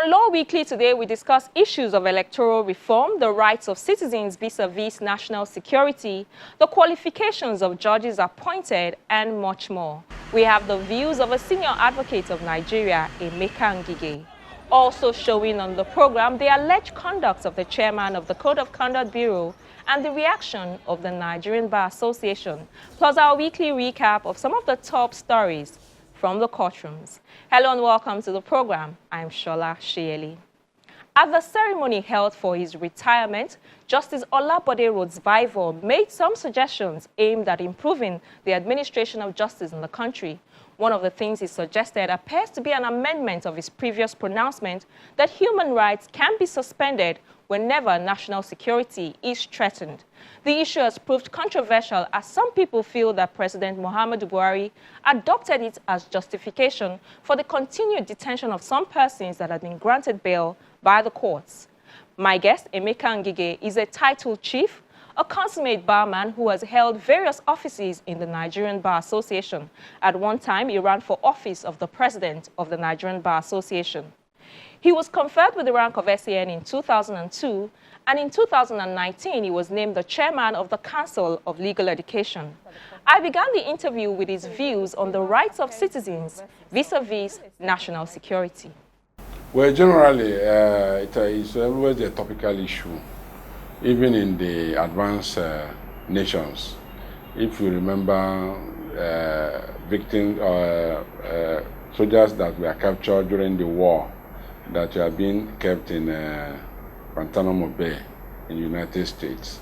On Law Weekly today, we discuss issues of electoral reform, the rights of citizens vis-a-vis national security, the qualifications of judges appointed, and much more. We have the views of a senior advocate of Nigeria, Emeka Ngige. Also showing on the program, the alleged conduct of the chairman of the Code of Conduct Bureau and the reaction of the Nigerian Bar Association, plus our weekly recap of some of the top stories from the courtrooms. Hello and welcome to the program. I'm Shola Shieli. At the ceremony held for his retirement, Justice Olabode Rhodes-Vivour made some suggestions aimed at improving the administration of justice in the country. One of the things he suggested appears to be an amendment of his previous pronouncement that human rights can be suspended whenever national security is threatened. The issue has proved controversial as some people feel that President Muhammadu Buhari adopted it as justification for the continued detention of some persons that had been granted bail by the courts. My guest, Emeka Ngige, is a titled chief, a consummate barman who has held various offices in the Nigerian Bar Association. At one time, he ran for office of the president of the Nigerian Bar Association. He was conferred with the rank of SAN in 2002, and in 2019, he was named the chairman of the Council of Legal Education. I began the interview with his views on the rights of citizens vis-a-vis national security. Well, generally, it is always a topical issue, even in the advanced nations. If you remember victims or soldiers that were captured during the war, that have been kept in Guantanamo Bay in the United States,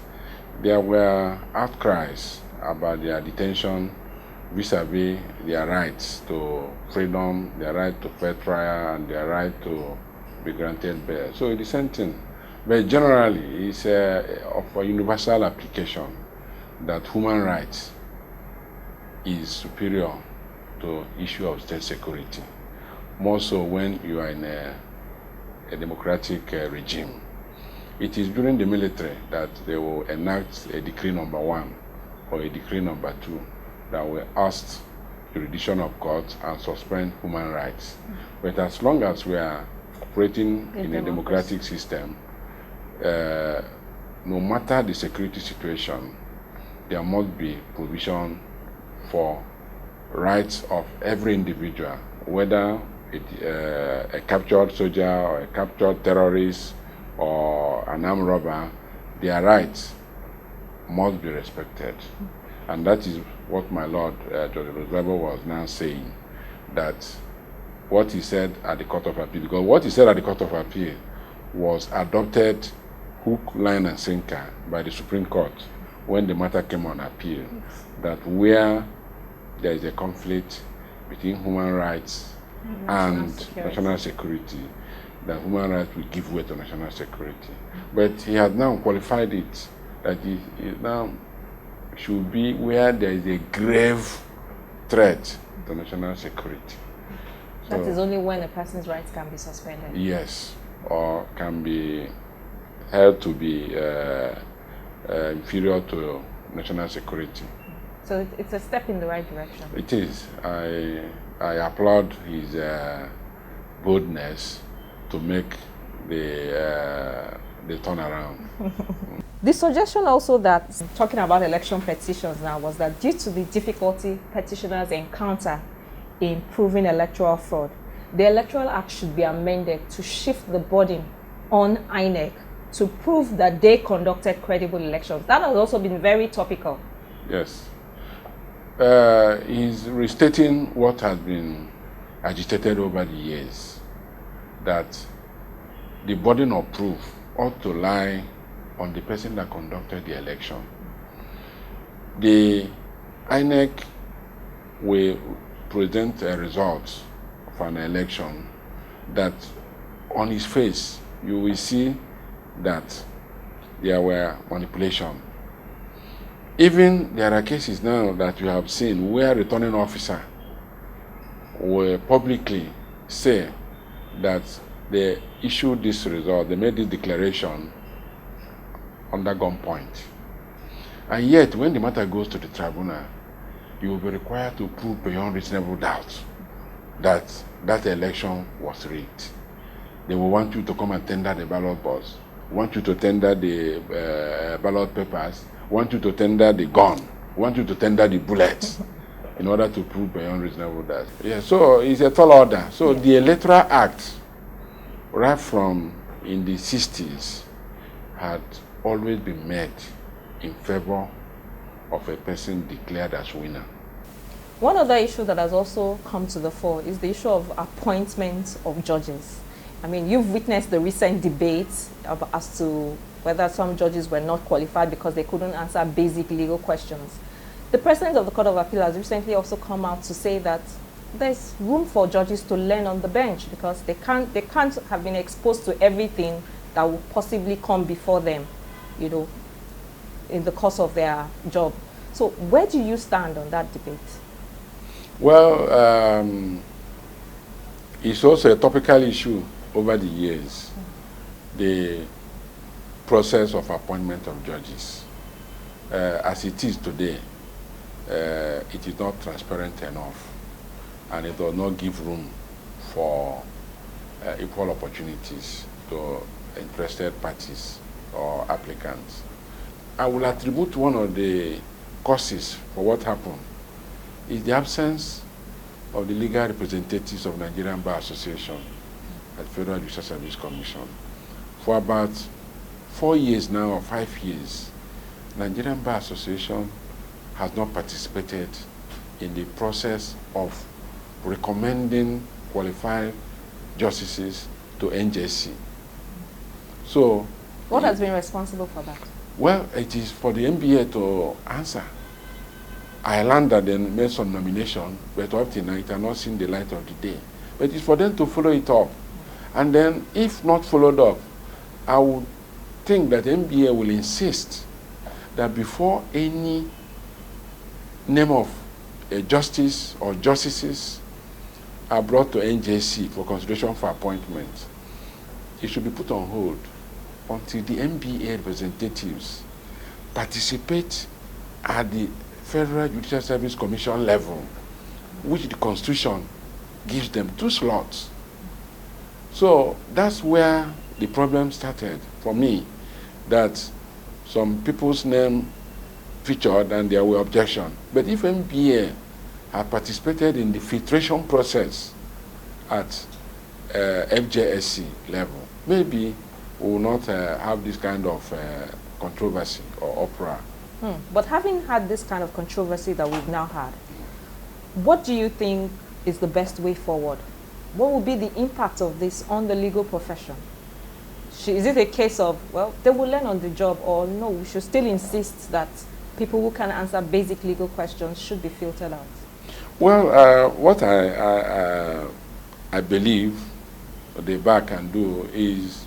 there were outcries about their detention vis-a-vis their rights to freedom, their right to fair trial, and their right to be granted bail. So it's the same thing. But generally, it's of a universal application that human rights is superior to issue of state security, more so when you are in a democratic regime. It is during the military that they will enact a decree number 1 or a decree number 2 that will oust jurisdiction of courts and suspend human rights. But as long as we are operating in a democratic system, no matter the security situation, there must be provision for rights of every individual, whether a captured soldier or a captured terrorist or an armed robber. Their rights must be respected. And that is what my Lord Judge Rhodes-Vivour was now saying, that what he said at the Court of Appeal, because what he said at the Court of Appeal was adopted hook, line, and sinker by the Supreme Court when the matter came on appeal, that where there is a conflict between human rights and national security, that human rights will give way to national security. But he has now qualified it that it now should be where there is a grave threat to national security. That is only when a person's rights can be suspended. Yes, or can be held to be inferior to national security. So it's a step in the right direction. It is. I applaud his boldness to make the turnaround. The suggestion also that, talking about election petitions now, was that due to the difficulty petitioners encounter in proving electoral fraud, the Electoral Act should be amended to shift the burden on INEC to prove that they conducted credible elections. That has also been very topical. Yes. He's restating what has been agitated over the years, that the burden of proof ought to lie on the person that conducted the election. The INEC will present a result of an election that on its face you will see that there were manipulation. Even there are cases now that you have seen where returning officer will publicly say that they issued this result, they made this declaration under gunpoint. And yet, when the matter goes to the tribunal, you will be required to prove beyond reasonable doubt that that election was rigged. they will want you to come and tender the ballot box, want you to tender the ballot papers, want you to tender the gun, want you to tender the bullets in order to prove beyond reasonable doubt. Yeah, so it's a tall order. So the Electoral Act, right from in the 60s, had always been made in favor of a person declared as winner. One other issue that has also come to the fore is the issue of appointment of judges. I mean, you've witnessed the recent debates as to whether some judges were not qualified because they couldn't answer basic legal questions. The President of the Court of Appeal has recently also come out to say that there's room for judges to learn on the bench because they can't have been exposed to everything that will possibly come before them, you know, in the course of their job. So where do you stand on that debate? Well, it's also a topical issue over the years, the process of appointment of judges. As it is today, it is not transparent enough, and it does not give room for equal opportunities to interested parties or applicants. I will attribute one of the causes for what happened is the absence of the legal representatives of Nigerian Bar Association at Federal Judicial Service Commission. For about 4 years now, or 5 years, Nigerian Bar Association has not participated in the process of recommending qualified justices to NJC. So, what has been responsible for that? Well, it is for the NBA to answer. I learned that they made some nomination, but up till now it has not seen the light of the day. But it's for them to follow it up. And then, if not followed up, I would think that NBA will insist that before any name of a justice or justices are brought to NJC for consideration for appointment, it should be put on hold until the NBA representatives participate at the Federal Judicial Service Commission level, which the Constitution gives them 2 slots. So that's where the problem started for me, that some people's name featured and there were objections. But if NBA had participated in the filtration process at FJSC level, maybe we will not have this kind of controversy or uproar. But having had this kind of controversy that we've now had, what do you think is the best way forward? What will be the impact of this on the legal profession? Is it a case of, well, they will learn on the job, or no, we should still insist that people who can answer basic legal questions should be filtered out? Well, what I believe the bar can do is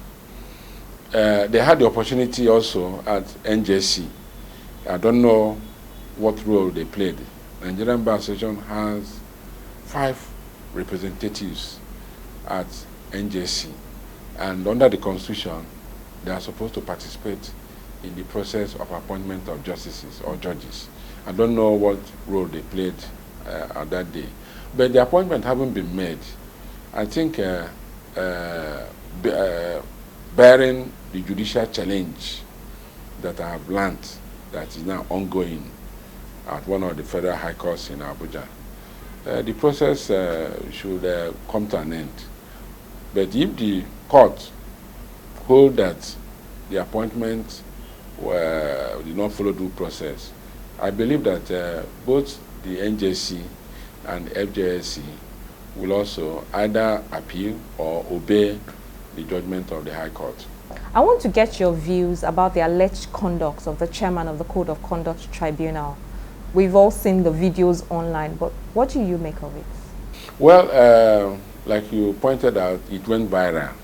they had the opportunity also at NJC. I don't know what role they played. Nigerian Bar Association has 5 representatives at NJC, and under the Constitution, they are supposed to participate in the process of appointment of justices or judges. I don't know what role they played at that day, but the appointment haven't been made. I think bearing the judicial challenge that I have learned that is now ongoing at one of the federal high courts in Abuja, the process should come to an end. But if the court hold that the appointment did not follow due process, I believe that both the NJC and FJSC will also either appeal or obey the judgment of the High Court. I want to get your views about the alleged conduct of the chairman of the Code of Conduct Tribunal. We've all seen the videos online, but what do you make of it? Well, like you pointed out, it went viral,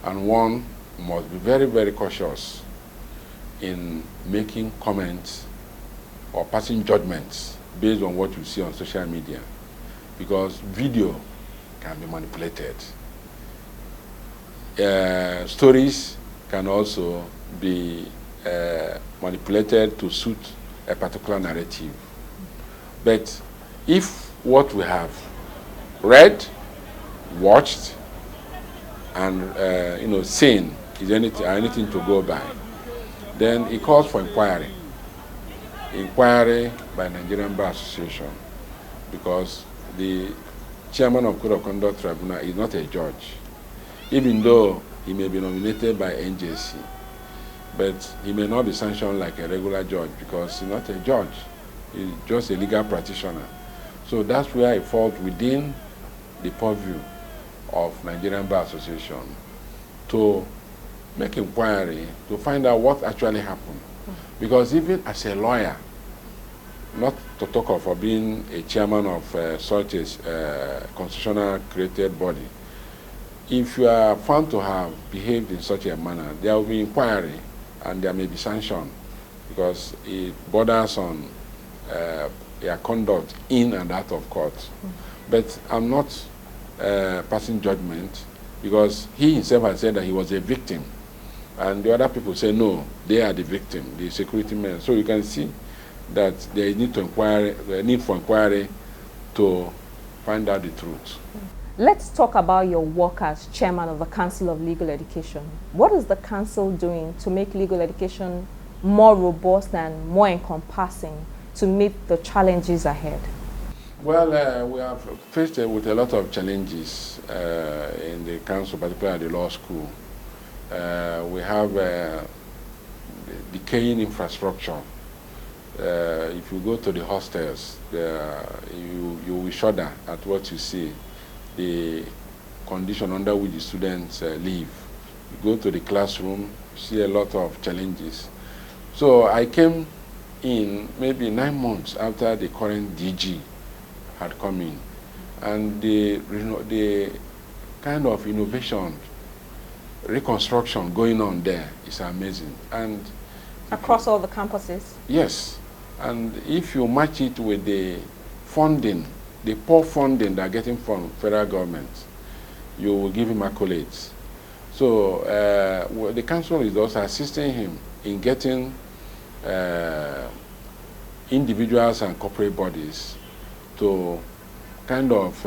and one must be very, very cautious in making comments or passing judgments based on what you see on social media, because video can be manipulated. Stories can also be manipulated to suit a particular narrative. But if what we have read, watched, and sane is anything to go by, then it calls for inquiry. Inquiry by Nigerian Bar Association, because the chairman of Code of Conduct Tribunal is not a judge, even though he may be nominated by NJC, but he may not be sanctioned like a regular judge because he's not a judge. He's just a legal practitioner. So that's where it falls within the purview of Nigerian Bar Association to make inquiry to find out what actually happened. Because even as a lawyer, not to talk of for being a chairman of such a constitutional created body, if you are found to have behaved in such a manner, there will be inquiry and there may be sanction, because it borders on their conduct in and out of court. But I'm not passing judgment, because he himself has said that he was a victim, and the other people say no, they are the victim, the security men. So you can see that there is need for inquiry to find out the truth. Let's talk about your work as chairman of the Council of Legal Education. What is the council doing to make legal education more robust and more encompassing to meet the challenges ahead? Well, we are faced with a lot of challenges in the council, particularly at the law school. We have decaying infrastructure. If you go to the hostels, you will shudder at what you see, the condition under which the students live. You go to the classroom, see a lot of challenges. So I came in maybe 9 months after the current DG had come in, and the kind of innovation, reconstruction going on there is amazing. And across all the campuses? Yes. And if you match it with the funding, the poor funding they're getting from federal government, you will give him accolades. So the council is also assisting him in getting individuals and corporate bodies to kind of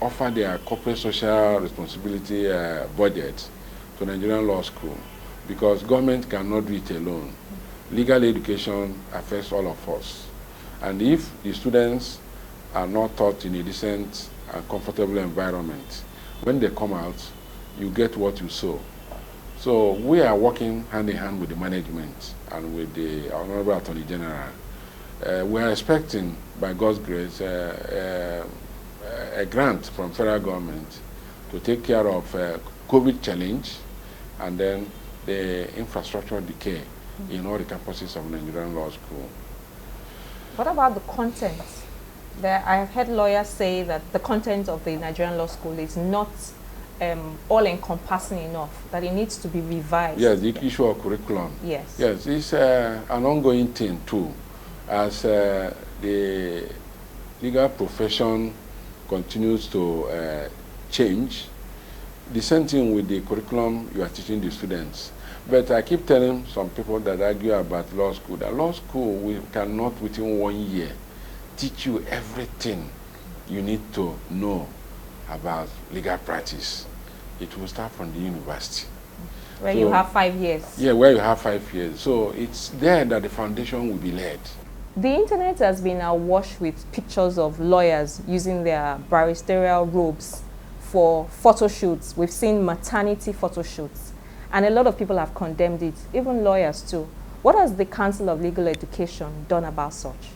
offer their corporate social responsibility budget to Nigerian law school, because government cannot do it alone. Legal education affects all of us. And if the students are not taught in a decent and comfortable environment, when they come out, you get what you sow. So we are working hand in hand with the management and with the Honorable Attorney General. We are expecting, by God's grace, a grant from federal government to take care of COVID challenge and then the infrastructure decay in all the campuses of Nigerian Law School. What about the content? I have heard lawyers say that the content of the Nigerian Law School is not all-encompassing enough, that it needs to be revised. Yes, the issue of curriculum. Yes. Yes, it's an ongoing thing too, as the legal profession continues to change. The same thing with the curriculum you are teaching the students. But I keep telling some people that argue about law school that law school we cannot within 1 year teach you everything you need to know about legal practice. It will start from the university. Where you have 5 years. Yeah, where you have 5 years. So it's there that the foundation will be laid. The internet has been awash with pictures of lawyers using their barristerial robes for photo shoots. We've seen maternity photo shoots, and a lot of people have condemned it, even lawyers too. What has the Council of Legal Education done about such?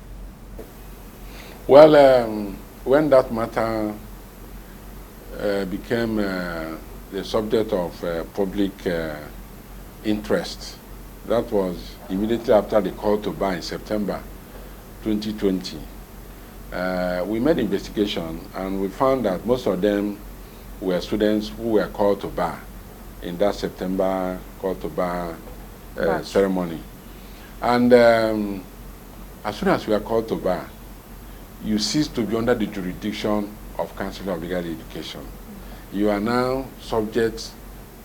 Well, when that matter became the subject of public interest, that was immediately after the call to bar in September 2020. We made investigation and we found that most of them were students who were called to bar in that September call to bar ceremony. And as soon as we are called to bar, you cease to be under the jurisdiction of Council of Legal Education. You are now subject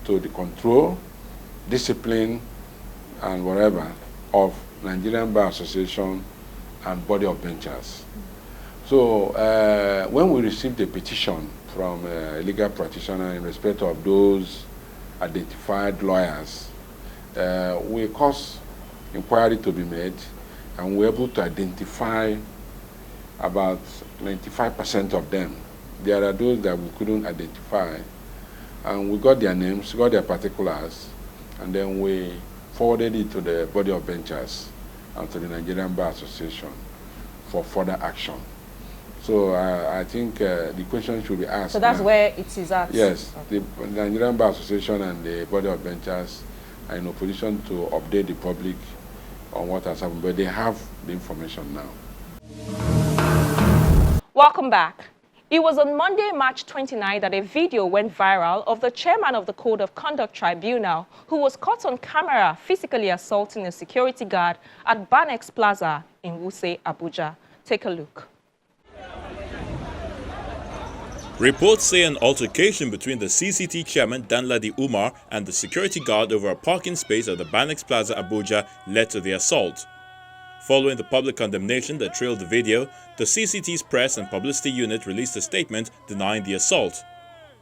to the control, discipline, and whatever of Nigerian Bar Association and body of benchers. So when we received a petition from a legal practitioner in respect of those identified lawyers, we caused inquiry to be made, and we were able to identify about 95% of them. There are those that we couldn't identify, and we got their names, got their particulars, and then we forwarded it to the body of benchers and to the Nigerian Bar Association for further action. So I think the question should be asked. So that's now. where it is at? Yes, the Nigerian Bar Association and the body of benchers are in a position to update the public on what has happened, but they have the information now. Welcome back. It was on Monday, March 29, that a video went viral of the chairman of the Code of Conduct Tribunal, who was caught on camera physically assaulting a security guard at Banex Plaza in Wuse, Abuja. Take a look. Reports say an altercation between the CCT chairman Danladi Umar and the security guard over a parking space at the Banex Plaza, Abuja, led to the assault. Following the public condemnation that trailed the video, the CCT's press and publicity unit released a statement denying the assault.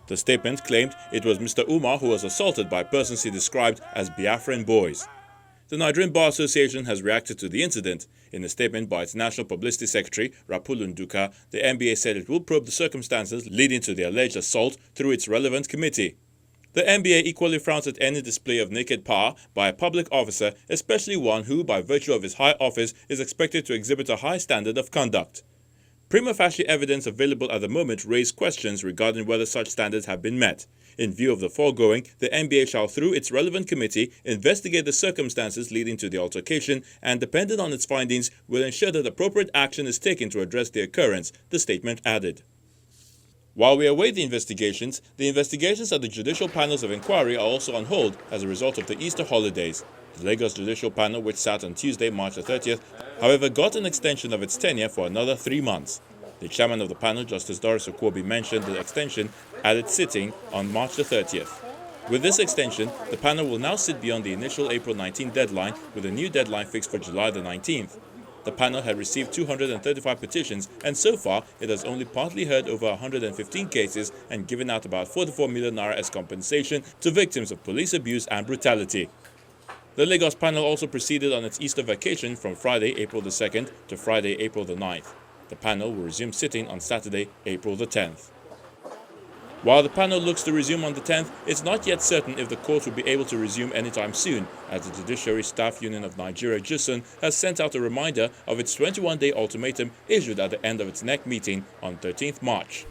The statement claimed it was Mr. Umar who was assaulted by persons he described as Biafran boys. The Nigerian Bar Association has reacted to the incident. In a statement by its National Publicity Secretary, Rapulu Nduka, the NBA said it will probe the circumstances leading to the alleged assault through its relevant committee. The NBA equally frowns at any display of naked power by a public officer, especially one who, by virtue of his high office, is expected to exhibit a high standard of conduct. Prima facie evidence available at the moment raised questions regarding whether such standards have been met. In view of the foregoing, the NBA shall, through its relevant committee, investigate the circumstances leading to the altercation and, depending on its findings, will ensure that appropriate action is taken to address the occurrence, the statement added. While we await the investigations at the judicial panels of inquiry are also on hold as a result of the Easter holidays. The Lagos Judicial Panel, which sat on Tuesday, March the 30th, however, got an extension of its tenure for another 3 months. The chairman of the panel, Justice Doris Okwobi, mentioned the extension at its sitting on March the 30th. With this extension, the panel will now sit beyond the initial April 19 deadline, with a new deadline fixed for July the 19th. The panel had received 235 petitions, and so far it has only partly heard over 115 cases and given out about 44 million naira as compensation to victims of police abuse and brutality. The Lagos panel also proceeded on its Easter vacation from Friday, April the 2nd to Friday, April the 9th. The panel will resume sitting on Saturday, April the 10th. While the panel looks to resume on the 10th, it's not yet certain if the court will be able to resume anytime soon, as the Judiciary Staff Union of Nigeria, JUSUN, has sent out a reminder of its 21-day ultimatum issued at the end of its NEC meeting on 13th March.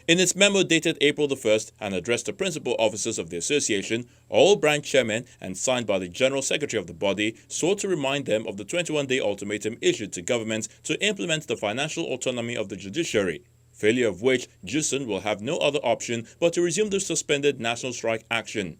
In its memo dated April the 1st and addressed to principal officers of the association, all branch chairmen and signed by the General Secretary of the body sought to remind them of the 21-day ultimatum issued to governments to implement the financial autonomy of the judiciary, failure of which JUSUN will have no other option but to resume the suspended national strike action.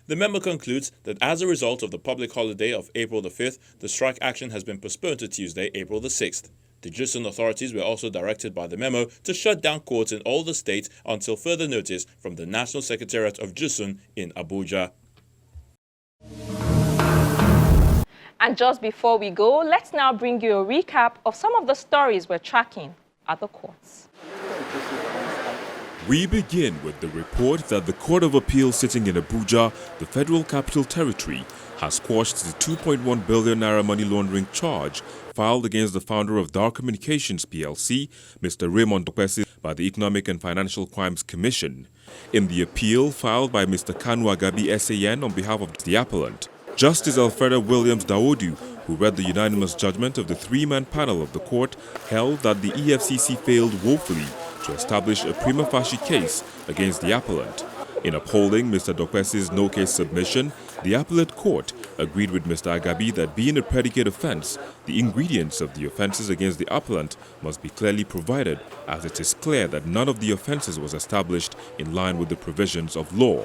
The memo concludes that as a result of the public holiday of April the 5th, the strike action has been postponed to Tuesday, April the 6th. The JUSUN authorities were also directed by the memo to shut down courts in all the states until further notice from the National Secretariat of JUSUN in Abuja. And just before we go, let's now bring you a recap of some of the stories we're tracking at the courts. We begin with the report that the Court of Appeal sitting in Abuja, the Federal Capital Territory, has quashed the 2.1 billion naira money laundering charge filed against the founder of Dar Communications PLC, Mr. Raymond Dokpesi, by the Economic and Financial Crimes Commission. In the appeal filed by Mr. Kanu Agabi SAN on behalf of the appellant, Justice Alfreda Williams Dawodu, who read the unanimous judgment of the three-man panel of the court, held that the EFCC failed woefully to establish a prima facie case against the appellant. In upholding Mr. Dokpesi's no-case submission, the appellate court agreed with Mr. Agabi that being a predicate offense, the ingredients of the offenses against the appellant must be clearly provided, as it is clear that none of the offenses was established in line with the provisions of law.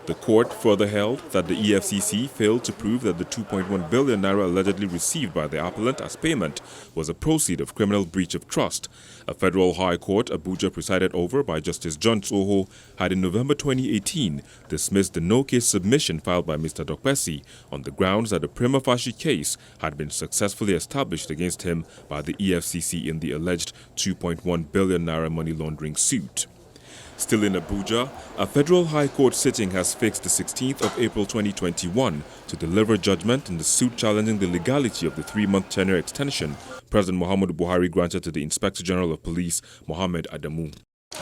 The court further held that the EFCC failed to prove that the 2.1 billion naira allegedly received by the appellant as payment was a proceed of criminal breach of trust. A federal high court, Abuja, presided over by Justice John Tsoho, had in November 2018 dismissed the no-case submission filed by Mr. Dokpesi on the grounds that a prima facie case had been successfully established against him by the EFCC in the alleged 2.1 billion naira money laundering suit. Still in Abuja, a federal high court sitting has fixed the 16th of April 2021 to deliver judgment in the suit challenging the legality of the 3-month tenure extension President Muhammadu Buhari granted to the Inspector General of Police, Mohammed Adamu.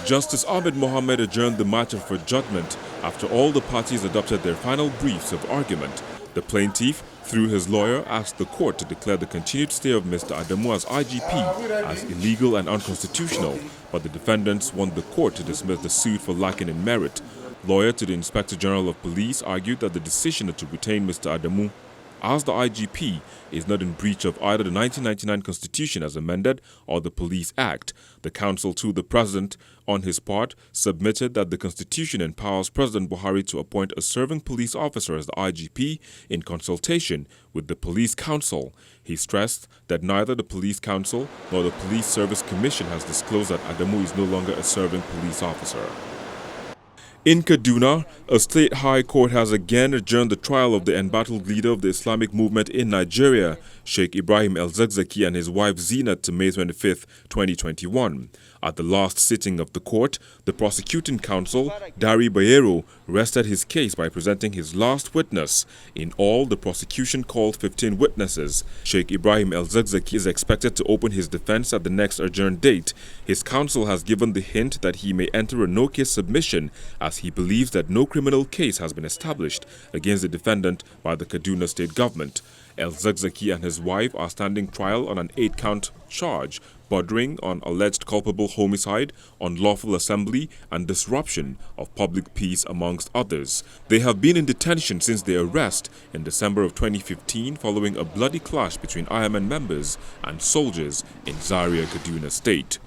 Justice Ahmed Mohammed adjourned the matter for judgment after all the parties adopted their final briefs of argument. The plaintiff, through his lawyer, asked the court to declare the continued stay of Mr. Adamu as IGP as illegal and unconstitutional, but the defendants want the court to dismiss the suit for lacking in merit. Lawyer to the Inspector General of Police argued that the decision to retain Mr. Adamu as the IGP is not in breach of either the 1999 Constitution as amended or the Police Act. The counsel to the President, on his part, submitted that the Constitution empowers President Buhari to appoint a serving police officer as the IGP in consultation with the Police Council. He stressed that neither the Police Council nor the Police Service Commission has disclosed that Adamu is no longer a serving police officer. In Kaduna, a state high court has again adjourned the trial of the embattled leader of the Islamic movement in Nigeria, Sheikh Ibrahim El-Zakzaki, and his wife Zinat to May 25, 2021. At the last sitting of the court, the prosecuting counsel, Dari Bayero, rested his case by presenting his last witness. In all, the prosecution called 15 witnesses. Sheikh Ibrahim El-Zakzaki is expected to open his defense at the next adjourned date. His counsel has given the hint that he may enter a no-case submission as he believes that no criminal case has been established against the defendant by the Kaduna state government. El-Zakzaki and his wife are standing trial on an 8-count charge bordering on alleged culpable homicide, unlawful assembly, and disruption of public peace, amongst others. They have been in detention since their arrest in December of 2015 following a bloody clash between IMN members and soldiers in Zaria, Kaduna State.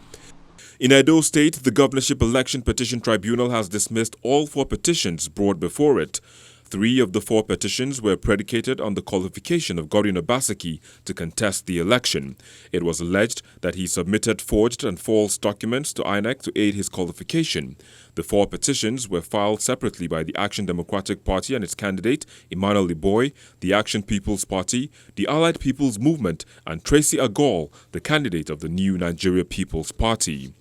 In Edo State, the Governorship Election Petition Tribunal has dismissed all 4 petitions brought before it. 3 of the 4 petitions were predicated on the qualification of Godwin Obaseki to contest the election. It was alleged that he submitted forged and false documents to INEC to aid his qualification. The 4 petitions were filed separately by the Action Democratic Party and its candidate, Emmanuel Iboy, the Action People's Party, the Allied People's Movement, and Tracy Agol, the candidate of the New Nigeria People's Party.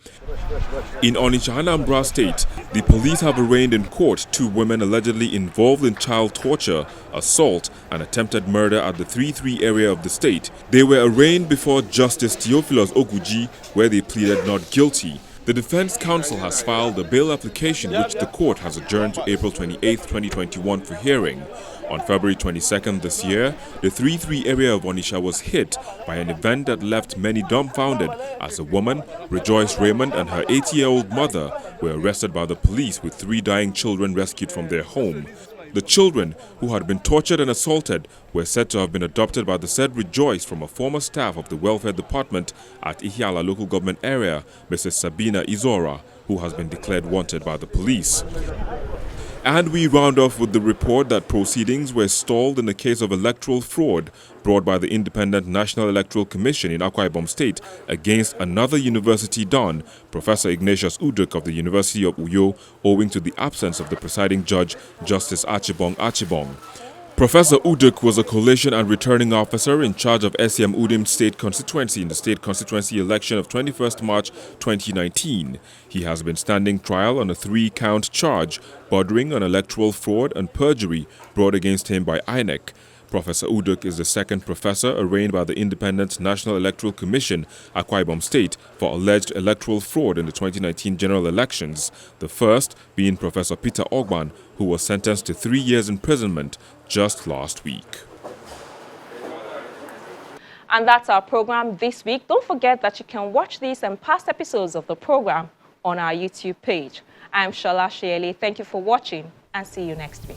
In Onitsha, Anambra State, the police have arraigned in court 2 women allegedly involved in child torture, assault, and attempted murder at the 3-3 area of the state. They were arraigned before Justice Theophilus Oguji, where they pleaded not guilty. The Defense Counsel has filed a bail application which the court has adjourned to April 28, 2021 for hearing. On February 22nd this year, the 3-3 area of Onitsha was hit by an event that left many dumbfounded as a woman, Rejoice Raymond, and her 80-year-old mother were arrested by the police with 3 dying children rescued from their home. The children, who had been tortured and assaulted, were said to have been adopted by the said Rejoice from a former staff of the Welfare Department at Ihiala local government area, Mrs. Sabina Izora, who has been declared wanted by the police. And we round off with the report that proceedings were stalled in the case of electoral fraud brought by the Independent National Electoral Commission in Akwa Ibom State against another university don, Professor Ignatius Uduk of the University of Uyo, owing to the absence of the presiding judge, Justice Achibong Achibong. Professor Uduk was a collation and returning officer in charge of SEM Udim State Constituency in the state constituency election of 21st March 2019. He has been standing trial on a 3-count charge bordering on electoral fraud and perjury brought against him by INEC. Professor Uduk is the second professor arraigned by the Independent National Electoral Commission, Akwa Ibom State, for alleged electoral fraud in the 2019 general elections, the first being Professor Peter Ogban, who was sentenced to 3 years imprisonment just last week. And that's our program this week. Don't forget that you can watch these and past episodes of the program on our YouTube page. I'm Shola Shiele. Thank you for watching and see you next week.